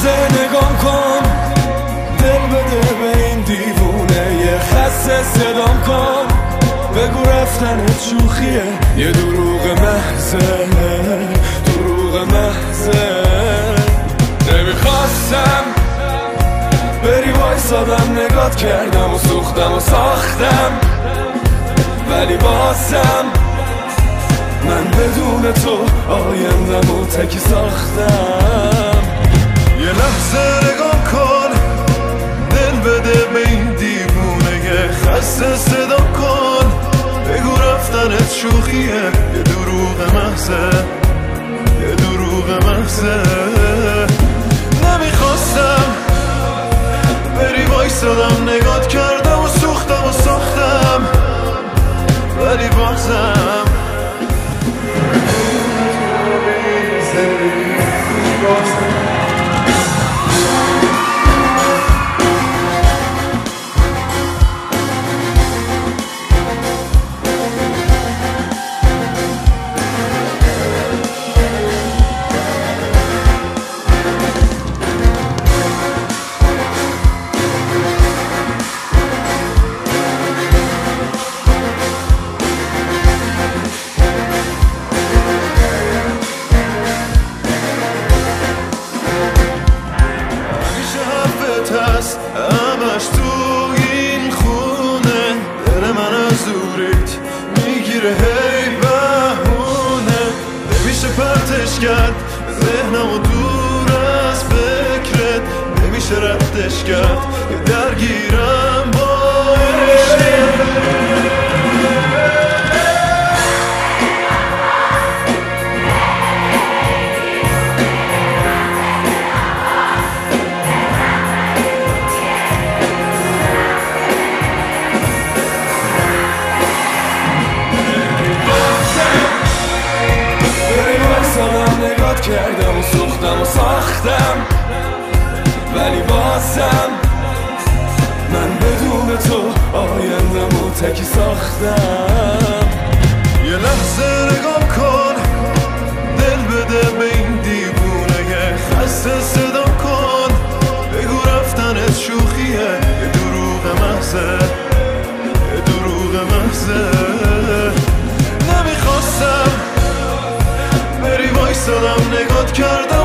لحظه نگام کن، دل بده به این دیوونه، یه خسته صدام کن، بگو رفتنت شوخیه، یه دروغ محضه، دروغ محضه. نمیخواستم بری وایسادم، نگات کردم و سوختم و ساختم، ولی بازم من بدون تو آیندم و تکی ساختم. یه لحظه نگام کن، دل بده به این دیوونه، یه خسته صدا کن، بگو رفتنت شوخیه، یه دروغ محضه، یه دروغ محضه. نمیخواستم بری وایسادم، نگات کردم و سوختم و ساختم، ولی بازم همش تو این خونه، دل من از دورت میگیره هی بهونه، نمیشه پرتش کرد ذهنم و دور از فکرت، نمیشه ردش کرد که درگیرم با کردم و سوختم و ساختم، ولی بازم من بدون تو آیندم و تکی ساختم. یه لحظه نگام کن، دل بده به این دیوونه، یه خسته صدا کن، بگو رفتنت شوخیه، یه دروغ محضه، یه دروغ محضه. نمیخواستم بری وایسادم، نگات کردم